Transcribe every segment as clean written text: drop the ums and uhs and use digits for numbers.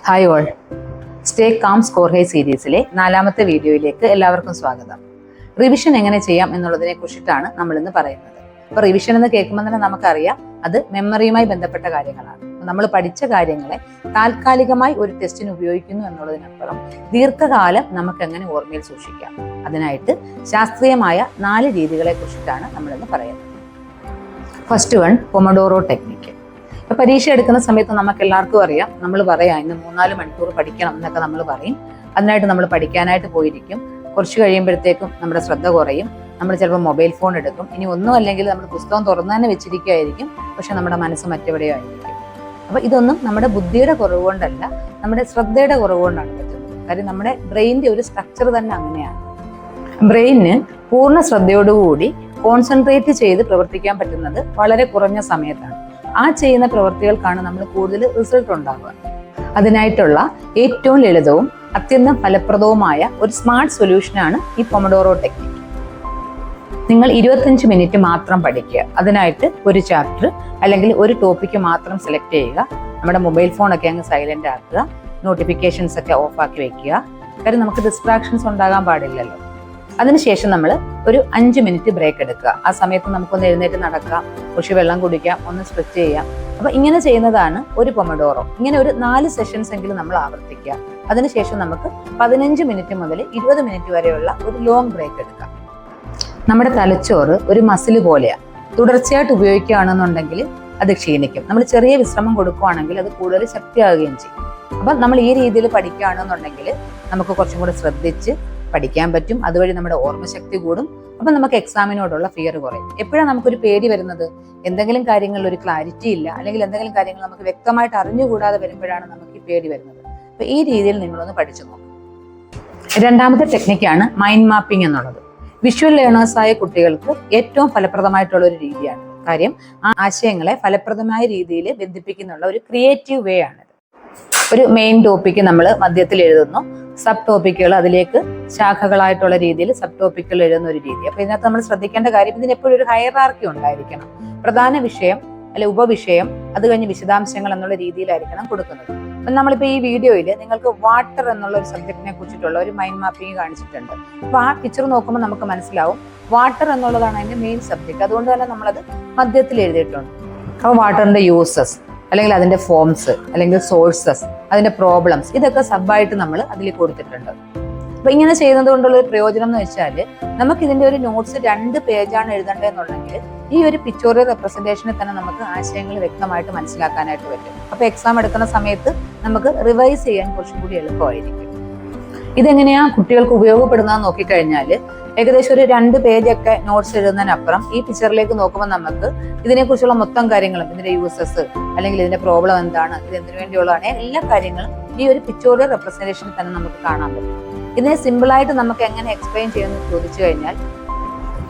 Hi all, stay calm score high സീരീസിലെ 4ാമത്തെ വീഡിയോയിലേക്ക് എല്ലാവർക്കും സ്വാഗതം. റിവിഷൻ എങ്ങനെ ചെയ്യാം എന്നുള്ളതിനെ കുറിച്ചിട്ടാണ് നമ്മൾ ഇന്ന് പറയുന്നത്. അപ്പോൾ റിവിഷൻ എന്ന് കേൾക്കുമ്പോൾ തന്നെ നമുക്കറിയാം അത് മെമ്മറിയുമായി ബന്ധപ്പെട്ട കാര്യങ്ങളാണ്. നമ്മൾ പഠിച്ച കാര്യങ്ങളെ താൽക്കാലികമായി ഒരു ടെസ്റ്റിന് ഉപയോഗിക്കുന്നു എന്നുള്ളതിനപ്പുറം ദീർഘകാലം നമുക്ക് എങ്ങനെ ഓർമ്മയിൽ സൂക്ഷിക്കാം, അതിനായിട്ട് ശാസ്ത്രീയമായ 4 രീതികളെ കുറിച്ചിട്ടാണ് നമ്മളിന്ന് പറയുന്നത്. First one, pomodoro technique. ഇപ്പൊ പരീക്ഷ എടുക്കുന്ന സമയത്ത് നമുക്ക് എല്ലാവർക്കും അറിയാം, നമ്മൾ പറയാം ഇന്ന് 3-4 മണിക്കൂർ പഠിക്കണം എന്നൊക്കെ നമ്മൾ പറയും. അതിനായിട്ട് നമ്മൾ പഠിക്കാനായിട്ട് പോയിരിക്കും. കുറച്ച് കഴിയുമ്പോഴത്തേക്കും നമ്മുടെ ശ്രദ്ധ കുറയും. നമ്മൾ ചിലപ്പോൾ മൊബൈൽ ഫോൺ എടുക്കും. ഇനി ഒന്നും അല്ലെങ്കിൽ നമ്മൾ പുസ്തകം തുറന്നു തന്നെ വെച്ചിരിക്കുകയായിരിക്കും, പക്ഷെ നമ്മുടെ മനസ്സ് മറ്റെവിടെയോ ആയിരിക്കും. അപ്പൊ ഇതൊന്നും നമ്മുടെ ബുദ്ധിയുടെ കുറവ് കൊണ്ടല്ല, നമ്മുടെ ശ്രദ്ധയുടെ കുറവ് കൊണ്ടാണ് പറ്റുന്നത്. കാര്യം നമ്മുടെ ബ്രെയിനിന്റെ ഒരു സ്ട്രക്ചർ തന്നെ അങ്ങനെയാണ്. ബ്രെയിനിന് പൂർണ്ണ ശ്രദ്ധയോടുകൂടി കോൺസെൻട്രേറ്റ് ചെയ്ത് പ്രവർത്തിക്കാൻ പറ്റുന്നത് വളരെ കുറഞ്ഞ സമയത്താണ്. ആ ചെയ്യുന്ന പ്രവൃത്തികൾക്കാണ് നമ്മൾ കൂടുതൽ റിസൾട്ട് ഉണ്ടാവുക. അതിനായിട്ടുള്ള ഏറ്റവും ലളിതവും അത്യന്തം ഫലപ്രദവുമായ ഒരു സ്മാർട്ട് സൊല്യൂഷനാണ് ഈ പൊമഡോറോ ടെക്നിക്ക്. നിങ്ങൾ 25 മിനിറ്റ് മാത്രം പഠിക്കുക. അതിനായിട്ട് ഒരു ചാപ്റ്റർ അല്ലെങ്കിൽ ഒരു ടോപ്പിക്ക് മാത്രം സെലക്ട് ചെയ്യുക. നമ്മുടെ മൊബൈൽ ഫോണൊക്കെ അങ്ങ് സൈലന്റ് ആക്കുക. നോട്ടിഫിക്കേഷൻസ് ഒക്കെ ഓഫ് ആക്കി വെക്കുക. കാര്യം നമുക്ക് ഡിസ്ട്രാക്ഷൻസ് ഉണ്ടാകാൻ പാടില്ലല്ലോ. അതിനുശേഷം നമ്മൾ ഒരു 5 മിനിറ്റ് ബ്രേക്ക് എടുക്കുക. ആ സമയത്ത് നമുക്കൊന്ന് എഴുന്നേറ്റ് നടക്കാം, കുറച്ച് വെള്ളം കുടിക്കാം, ഒന്ന് സ്ട്രെച്ച് ചെയ്യാം. അപ്പൊ ഇങ്ങനെ ചെയ്യുന്നതാണ് ഒരു പൊമഡോറോ. ഇങ്ങനെ ഒരു 4 സെഷൻസ് എങ്കിലും നമ്മൾ ആവർത്തിക്കുക. അതിനുശേഷം നമുക്ക് 15 മിനിറ്റ് മുതൽ 20 മിനിറ്റ് വരെയുള്ള ഒരു ലോങ് ബ്രേക്ക് എടുക്കാം. നമ്മുടെ തലച്ചോറ് ഒരു മസിൽ പോലെയാണ്. തുടർച്ചയായിട്ട് ഉപയോഗിക്കുകയാണെന്നുണ്ടെങ്കിൽ അത് ക്ഷീണിക്കും. നമ്മൾ ചെറിയ വിശ്രമം കൊടുക്കുകയാണെങ്കിൽ അത് കൂടുതൽ ശക്തിയാവുകയും ചെയ്യും. അപ്പം നമ്മൾ ഈ രീതിയിൽ പഠിക്കുകയാണെന്നുണ്ടെങ്കിൽ നമുക്ക് കുറച്ചും കൂടെ ശ്രദ്ധിച്ച് പഠിക്കാൻ പറ്റും. അതുവഴി നമ്മുടെ ഓർമ്മശക്തി കൂടും. അപ്പം നമുക്ക് എക്സാമിനോടുള്ള ഫിയർ കുറയും. എപ്പോഴാണ് നമുക്കൊരു പേടി വരുന്നത്? എന്തെങ്കിലും കാര്യങ്ങളിൽ ഒരു ക്ലാരിറ്റി ഇല്ല, അല്ലെങ്കിൽ എന്തെങ്കിലും കാര്യങ്ങൾ നമുക്ക് വ്യക്തമായിട്ട് അറിഞ്ഞുകൂടാതെ വരുമ്പോഴാണ് നമുക്ക് ഈ പേടി വരുന്നത്. അപ്പൊ ഈ രീതിയിൽ നിങ്ങളൊന്ന് പഠിച്ചു നോക്കും. 2ാമത്തെ ടെക്നിക്കാണ് മൈൻഡ് മാപ്പിംഗ് എന്നുള്ളത്. വിഷ്വൽ ലേണേഴ്സായ കുട്ടികൾക്ക് ഏറ്റവും ഫലപ്രദമായിട്ടുള്ള ഒരു രീതിയാണ്. കാര്യം ആ ആശയങ്ങളെ ഫലപ്രദമായ രീതിയിൽ ബന്ധിപ്പിക്കുന്നുള്ള ഒരു ക്രിയേറ്റീവ് വേ ആണിത്. ഒരു മെയിൻ ടോപ്പിക്ക് നമ്മൾ മധ്യത്തിൽ എഴുതുന്നു, സബ് ടോപ്പിക്കുകൾ അതിലേക്ക് ശാഖകളായിട്ടുള്ള രീതിയിൽ സബ് ടോപ്പിക്കുകൾ എഴുതുന്ന ഒരു രീതി. അപ്പൊ ഇതിനകത്ത് നമ്മൾ ശ്രദ്ധിക്കേണ്ട കാര്യം, ഇതിന് എപ്പോഴും ഒരു ഹയറാർക്കി ഉണ്ടായിരിക്കണം. പ്രധാന വിഷയം അല്ലെ ഉപവിഷയം, അത് കഴിഞ്ഞ് വിശദാംശങ്ങൾ എന്നുള്ള രീതിയിലായിരിക്കണം കൊടുക്കുന്നത്. അപ്പൊ നമ്മളിപ്പോ ഈ വീഡിയോയിൽ നിങ്ങൾക്ക് വാട്ടർ എന്നുള്ള ഒരു സബ്ജക്റ്റിനെ കുറിച്ചിട്ടുള്ള ഒരു മൈൻഡ് മാപ്പിംഗ് കാണിച്ചിട്ടുണ്ട്. അപ്പൊ ആ പിക്ചർ നോക്കുമ്പോൾ നമുക്ക് മനസ്സിലാവും വാട്ടർ എന്നുള്ളതാണ് അതിന്റെ മെയിൻ സബ്ജക്ട്. അതുകൊണ്ട് തന്നെ നമ്മളത് മധ്യത്തിൽ എഴുതിയിട്ടുണ്ട്. അപ്പൊ വാട്ടറിന്റെ യൂസസ്, അല്ലെങ്കിൽ അതിന്റെ ഫോംസ്, അല്ലെങ്കിൽ സോഴ്സസ്, അതിന്റെ പ്രോബ്ലംസ്, ഇതൊക്കെ സബായിട്ട് നമ്മൾ അതിൽ കൊടുത്തിട്ടുണ്ട്. അപ്പൊ ഇങ്ങനെ ചെയ്യുന്നത് കൊണ്ടുള്ള ഒരു പ്രയോജനം എന്ന് വെച്ചാൽ, നമുക്ക് ഇതിന്റെ ഒരു നോട്ട്സ് 2 പേജാണ് എഴുതേണ്ടതെന്നുണ്ടെങ്കിൽ ഈ ഒരു പിക്ചോറിയൽ റെപ്രസെന്റേഷനിൽ തന്നെ നമുക്ക് ആശയങ്ങൾ വ്യക്തമായിട്ട് മനസ്സിലാക്കാനായിട്ട് പറ്റും. അപ്പൊ എക്സാം എടുക്കുന്ന സമയത്ത് നമുക്ക് റിവൈസ് ചെയ്യാൻ കുറച്ചും കൂടി എളുപ്പമായിരിക്കും. ഇതെങ്ങനെയാ കുട്ടികൾക്ക് ഉപയോഗപ്പെടുന്നതെന്ന് നോക്കിക്കഴിഞ്ഞാൽ, ഏകദേശം ഒരു 2 പേജൊക്കെ നോട്ട്സ് എഴുതുന്നതിനപ്പുറം ഈ പിക്ചറിലേക്ക് നോക്കുമ്പോൾ നമുക്ക് ഇതിനെക്കുറിച്ചുള്ള മൊത്തം കാര്യങ്ങളും, ഇതിന്റെ യൂസസ്, അല്ലെങ്കിൽ ഇതിന്റെ പ്രോബ്ലം എന്താണ്, ഇത് എന്തിനു വേണ്ടിയുള്ളതാണ്, എല്ലാ കാര്യങ്ങളും ഈ ഒരു പിക്ചോറിയൽ റെപ്രസെന്റേഷനിൽ തന്നെ നമുക്ക് കാണാൻ പറ്റും. ഇതിനെ സിമ്പിളായിട്ട് നമുക്ക് എങ്ങനെ എക്സ്പ്ലെയിൻ ചെയ്യുമെന്ന് ചോദിച്ചു കഴിഞ്ഞാൽ,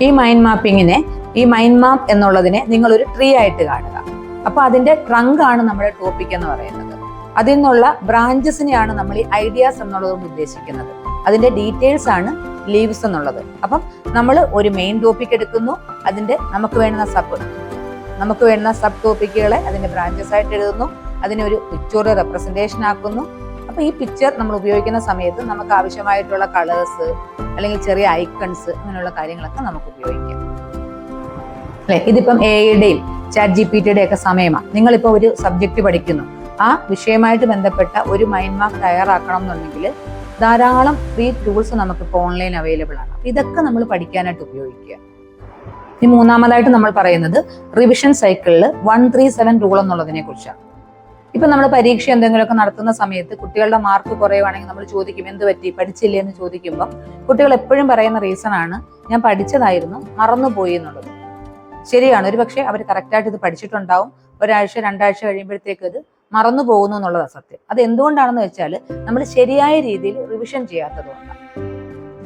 ഈ മൈൻഡ് മാപ്പിങ്ങിനെ, ഈ മൈൻഡ് മാപ്പ് എന്നുള്ളതിനെ നിങ്ങൾ ഒരു ട്രീ ആയിട്ട് കാണുക. അപ്പൊ അതിന്റെ ട്രങ്ക് ആണ് നമ്മുടെ ടോപ്പിക് എന്ന് പറയുന്നത്. അതിൽ നിന്നുള്ള ബ്രാഞ്ചസിനെയാണ് നമ്മൾ ഈ ഐഡിയാസ് എന്നുള്ളതുകൊണ്ട് ഉദ്ദേശിക്കുന്നത്. അതിന്റെ ഡീറ്റെയിൽസ് ആണ് ലീവ്സ് എന്നുള്ളത്. അപ്പം നമ്മൾ ഒരു മെയിൻ ടോപ്പിക് എടുക്കുന്നു, അതിന്റെ നമുക്ക് വേണ്ടുന്ന സബ് ടോപ്പിക്കുകളെ അതിന്റെ ബ്രാഞ്ചസ് ആയിട്ട് എഴുതുന്നു, അതിനെ ഒരു പിക്ചോറിയൽ റെപ്രസെന്റേഷൻ ആക്കുന്നു. അപ്പൊ ഈ പിക്ചർ നമ്മൾ ഉപയോഗിക്കുന്ന സമയത്ത് നമുക്ക് ആവശ്യമായിട്ടുള്ള കളേഴ്സ്, അല്ലെങ്കിൽ ചെറിയ ഐക്കൺസ്, അങ്ങനെയുള്ള കാര്യങ്ങളൊക്കെ നമുക്ക് ഉപയോഗിക്കാം. അല്ലെ, ഇതിപ്പം എയുടെയും ChatGPT ഒക്കെ സമയമാണ്. നിങ്ങളിപ്പോ ഒരു സബ്ജക്ട് പഠിക്കുന്നു, ആ വിഷയമായിട്ട് ബന്ധപ്പെട്ട ഒരു മൈൻഡ് മാപ്പ് തയ്യാറാക്കണം എന്നുണ്ടെങ്കിൽ ധാരാളം ഫ്രീ ടൂൾസ് നമുക്കിപ്പോൾ ഓൺലൈൻ അവൈലബിൾ ആണ്. ഇതൊക്കെ നമ്മൾ പഠിക്കാനായിട്ട് ഉപയോഗിക്കുക. ഇനി 3ാമതായിട്ട് നമ്മൾ പറയുന്നത് റിവിഷൻ സൈക്കിളിൽ 137 റൂൾ എന്നുള്ളതിനെ കുറിച്ചാണ്. ഇപ്പൊ നമ്മൾ പരീക്ഷ എന്തെങ്കിലുമൊക്കെ നടത്തുന്ന സമയത്ത് കുട്ടികളുടെ മാർക്ക് കുറയുവാണെങ്കിൽ നമ്മൾ ചോദിക്കും, എന്ത് പറ്റി, പഠിച്ചില്ലേ എന്ന് ചോദിക്കുമ്പോൾ കുട്ടികൾ എപ്പോഴും പറയുന്ന റീസൺ ആണ്, ഞാൻ പഠിച്ചതായിരുന്നു, മറന്നുപോയി എന്നുള്ളത്. ശരിയാണ്, ഒരു പക്ഷേ അവർ കറക്റ്റായിട്ട് ഇത് പഠിച്ചിട്ടുണ്ടാവും. ഒരാഴ്ച 2 ആഴ്ച കഴിയുമ്പോഴത്തേക്ക് ഇത് മറന്നു പോകുന്നു എന്നുള്ളതാണ് സത്യം. അത് എന്തുകൊണ്ടാണെന്ന് വെച്ചാൽ നമ്മൾ ശരിയായ രീതിയിൽ റിവിഷൻ ചെയ്യാത്തത് കൊണ്ടാണ്.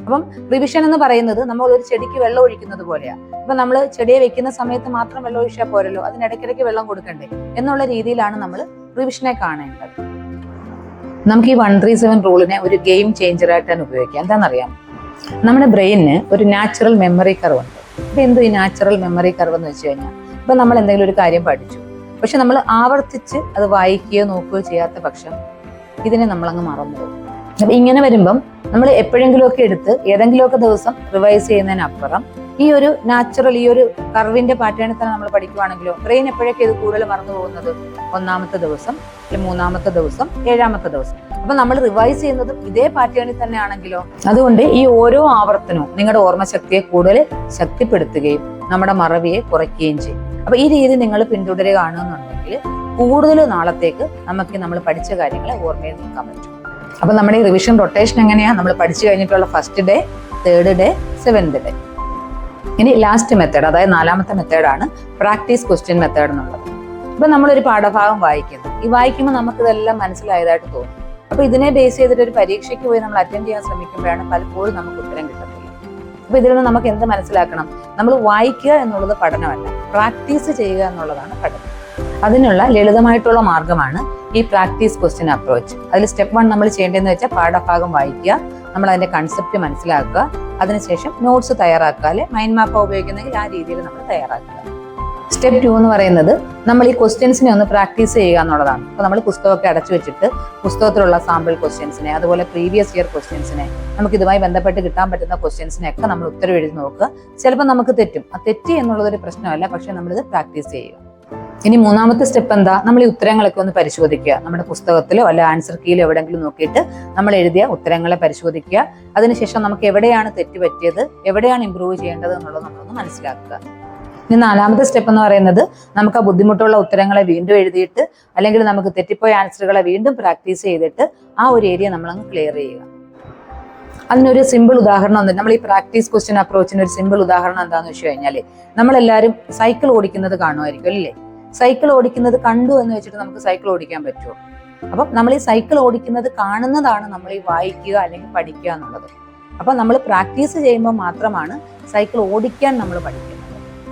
അപ്പം റിവിഷൻ എന്ന് പറയുന്നത് നമ്മൾ ഒരു ചെടിക്ക് വെള്ളം ഒഴിക്കുന്നത് പോലെയാണ്. ഇപ്പൊ നമ്മൾ ചെടിയെ വെക്കുന്ന സമയത്ത് മാത്രം വെള്ളം ഒഴിച്ചാൽ പോരല്ലോ, അതിനിടയ്ക്കിടയ്ക്ക് വെള്ളം കൊടുക്കണ്ടേ എന്നുള്ള രീതിയിലാണ് നമ്മൾ റിവിഷനെ കാണേണ്ടത്. നമുക്ക് ഈ 137 റൂളിനെ ഒരു ഗെയിം ചേഞ്ചറായിട്ടാണ് ഉപയോഗിക്കുക. എന്താണെന്നറിയാം, നമ്മുടെ ബ്രെയിനിന് ഒരു നാച്ചുറൽ മെമ്മറി കർവ് ഉണ്ട്. ഇപ്പൊ എന്തോ ഈ നാച്ചുറൽ മെമ്മറി കർവ് എന്ന് വെച്ച് കഴിഞ്ഞാൽ, ഇപ്പൊ നമ്മൾ എന്തെങ്കിലും ഒരു കാര്യം പഠിച്ചു, പക്ഷെ നമ്മൾ ആവർത്തിച്ച് അത് വായിക്കുകയോ നോക്കുകയോ ചെയ്യാത്ത പക്ഷം ഇതിനെ നമ്മളങ്ങ് മറന്നു പോകും. അപ്പൊ ഇങ്ങനെ വരുമ്പം നമ്മൾ എപ്പോഴെങ്കിലുമൊക്കെ എടുത്ത് ഏതെങ്കിലുമൊക്കെ ദിവസം റിവൈസ് ചെയ്യുന്നതിനപ്പുറം ഈ ഒരു നാച്ചുറൽ ഈ ഒരു കർവിന്റെ പാറ്റേണിൽ തന്നെ നമ്മൾ പഠിക്കുവാണെങ്കിലോ ബ്രെയിൻ എപ്പോഴൊക്കെ ഇത് കൂടുതൽ മറന്നു പോകുന്നത്? 1ാമത്തെ ദിവസം, 3ാമത്തെ ദിവസം, 7ാമത്തെ ദിവസം. അപ്പൊ നമ്മൾ റിവൈസ് ചെയ്യുന്നതും ഇതേ പാറ്റേണിൽ തന്നെ ആണെങ്കിലോ, അതുകൊണ്ട് ഈ ഓരോ ആവർത്തനവും നിങ്ങളുടെ ഓർമ്മശക്തിയെ കൂടുതൽ ശക്തിപ്പെടുത്തുകയും നമ്മുടെ മറവിയെ കുറയ്ക്കുകയും ചെയ്യും. അപ്പൊ ഈ രീതി നിങ്ങൾ പിന്തുടരുകയാണെന്നുണ്ടെങ്കിൽ കൂടുതൽ നാളത്തേക്ക് നമുക്ക് നമ്മൾ പഠിച്ച കാര്യങ്ങളെ ഓർമ്മയിൽ നിൽക്കാൻ പറ്റും. അപ്പൊ നമ്മുടെ ഈ റിവിഷൻ റൊട്ടേഷൻ എങ്ങനെയാ? നമ്മൾ പഠിച്ചു കഴിഞ്ഞിട്ടുള്ള first day, 3rd day, 7th day. ഇനി ലാസ്റ്റ് മെത്തേഡ്, അതായത് 4ാമത്തെ മെത്തേഡാണ് പ്രാക്ടീസ് ക്വസ്റ്റ്യൻ മെത്തേഡ് എന്നുള്ളത്. ഇപ്പൊ നമ്മളൊരു പാഠഭാഗം വായിക്കുന്നു. ഈ വായിക്കുമ്പോൾ നമുക്ക് ഇതെല്ലാം മനസ്സിലായതായിട്ട് തോന്നും. അപ്പൊ ഇതിനെ ബേസ് ചെയ്തിട്ട് ഒരു പരീക്ഷയ്ക്ക് പോയി നമ്മൾ അറ്റൻഡ് ചെയ്യാൻ ശ്രമിക്കുമ്പോഴാണ് പലപ്പോഴും നമുക്ക് ഉത്തരം കിട്ടത്തില്ല. അപ്പൊ ഇതിൽ നിന്ന് നമുക്ക് എന്ത് മനസ്സിലാക്കണം? നമ്മൾ വായിക്കുക എന്നുള്ളത് പഠനമല്ല, പ്രാക്ടീസ് ചെയ്യുക എന്നുള്ളതാണ് പഠനം. അതിനുള്ള ലളിതമായിട്ടുള്ള മാർഗമാണ് ഈ പ്രാക്ടീസ് ക്വസ്റ്റ്യൻ അപ്രോച്ച്. അതിൽ സ്റ്റെപ്പ് 1 നമ്മൾ ചെയ്യേണ്ടതെന്ന് വെച്ചാൽ പാഠഭാഗം വായിക്കുക, നമ്മൾ അതിന്റെ കൺസെപ്റ്റ് മനസ്സിലാക്കുക, അതിനുശേഷം നോട്ട്സ് തയ്യാറാക്കുക, അല്ലെ മൈൻഡ് മാപ്പ് ഉപയോഗിക്കുന്നെങ്കിൽ ആ രീതിയിൽ നമ്മൾ തയ്യാറാക്കുക. സ്റ്റെപ്പ് 2 എന്ന് പറയുന്നത് നമ്മൾ ഈ ക്വസ്റ്റ്യൻസിനെ ഒന്ന് പ്രാക്ടീസ് ചെയ്യുക എന്നുള്ളതാണ്. അപ്പോൾ നമ്മൾ പുസ്തകമൊക്കെ അടച്ചു വെച്ചിട്ട് പുസ്തകത്തിലുള്ള സാമ്പിൾ ക്വസ്റ്റ്യൻസിനെ, അതുപോലെ പ്രീവിയസ് ഇയർ ക്വസ്റ്റ്യൻസിനെ, നമുക്ക് ഇതുമായി ബന്ധപ്പെട്ട് കിട്ടാൻ പറ്റുന്ന ക്വസ്റ്റ്യൻസിനെ ഒക്കെ നമ്മൾ ഉത്തരം എഴുതി നോക്കുക. ചിലപ്പോൾ നമുക്ക് തെറ്റും. ആ തെറ്റി എന്നുള്ളതൊരു പ്രശ്നമല്ല, പക്ഷെ നമ്മളിത് പ്രാക്ടീസ് ചെയ്യുക. ഇനി 3ാമത്തെ സ്റ്റെപ്പ് എന്താ? നമ്മൾ ഈ ഉത്തരങ്ങളൊക്കെ ഒന്ന് പരിശോധിക്കുക. നമ്മുടെ പുസ്തകത്തിലോ അല്ല ആൻസർ കീയിലോ എവിടെയെങ്കിലും നോക്കിയിട്ട് നമ്മൾ എഴുതിയ ഉത്തരങ്ങളെ പരിശോധിക്കുക. അതിനുശേഷം നമുക്ക് എവിടെയാണ് തെറ്റ് പറ്റിയത്, എവിടെയാണ് ഇമ്പ്രൂവ് ചെയ്യേണ്ടത് എന്നുള്ളത് നമ്മളൊന്ന് മനസ്സിലാക്കുക. ഇനി 4ാമത്തെ സ്റ്റെപ്പ് എന്ന് പറയുന്നത് നമുക്ക് ആ ബുദ്ധിമുട്ടുള്ള ഉത്തരങ്ങളെ വീണ്ടും എഴുതിയിട്ട്, അല്ലെങ്കിൽ നമുക്ക് തെറ്റിപ്പോയ ആൻസറുകളെ വീണ്ടും പ്രാക്ടീസ് ചെയ്തിട്ട് ആ ഒരു ഏരിയ നമ്മളങ്ങ് ക്ലിയർ ചെയ്യുക. അതിനൊരു സിമ്പിൾ ഉദാഹരണം ഉണ്ട്. നമ്മൾ ഈ പ്രാക്ടീസ് ക്വസ്റ്റ്യൻ അപ്രോച്ചിന് ഒരു സിമ്പിൾ ഉദാഹരണം എന്താണെന്ന് വെച്ച് കഴിഞ്ഞാൽ, നമ്മളെല്ലാവരും സൈക്കിൾ ഓടിക്കുന്നത് കാണുമായിരിക്കും അല്ലേ? സൈക്കിൾ ഓടിക്കുന്നത് കണ്ടു എന്ന് വെച്ചിട്ട് നമുക്ക് സൈക്കിൾ ഓടിക്കാൻ പറ്റുമോ? അപ്പം നമ്മൾ ഈ സൈക്കിൾ ഓടിക്കുന്നത് കാണുന്നതാണ് നമ്മൾ ഈ വായിക്കുക അല്ലെങ്കിൽ പഠിക്കുക എന്നുള്ളത്. അപ്പം നമ്മൾ പ്രാക്ടീസ് ചെയ്യുമ്പോൾ മാത്രമാണ് സൈക്കിൾ ഓടിക്കാൻ നമ്മൾ പഠിക്കുന്നത്.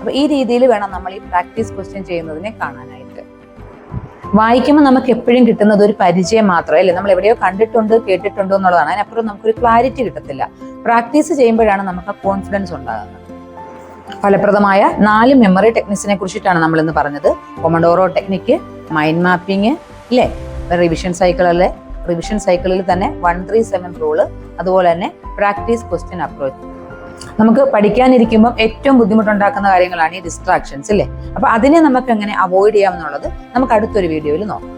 അപ്പൊ ഈ രീതിയിൽ വേണം നമ്മൾ ഈ പ്രാക്ടീസ് ക്വസ്റ്റ്യൻ ചെയ്യുന്നതിനെ കാണാനായിട്ട്. വായിക്കുമ്പോൾ നമുക്ക് എപ്പോഴും കിട്ടുന്നത് ഒരു പരിചയം മാത്രമല്ലേ, നമ്മൾ എവിടെയോ കണ്ടിട്ടുണ്ട് കേട്ടിട്ടുണ്ടോ എന്നുള്ളതാണ്. അതിനപ്പുറം നമുക്കൊരു ക്ലാരിറ്റി കിട്ടത്തില്ല. പ്രാക്ടീസ് ചെയ്യുമ്പോഴാണ് നമുക്ക് ആ കോൺഫിഡൻസ് ഉണ്ടാകുന്നത്. ഫലപ്രദമായ 4 മെമ്മറി ടെക്നിക്സിനെ കുറിച്ചിട്ടാണ് നമ്മൾ ഇന്ന് പറഞ്ഞത്. പൊമഡോറോ ടെക്നിക്ക്, മൈൻഡ് മാപ്പിംഗ്, ഇല്ലേ, റിവിഷൻ സൈക്കിളിൽ തന്നെ 1-3-7 റൂള്, അതുപോലെ തന്നെ പ്രാക്ടീസ് ക്വസ്റ്റ്യൻ അപ്രോച്ച്. നമുക്ക് പഠിക്കാനിരിക്കുമ്പോൾ ഏറ്റവും ബുദ്ധിമുട്ടുണ്ടാക്കുന്ന കാര്യങ്ങളാണ് ഈ ഡിസ്ട്രാക്ഷൻസ്, ഇല്ലേ? അപ്പൊ അതിനെ നമുക്ക് എങ്ങനെ അവോയ്ഡ് ചെയ്യാം എന്നുള്ളത് നമുക്ക് അടുത്തൊരു വീഡിയോയിൽ നോക്കാം.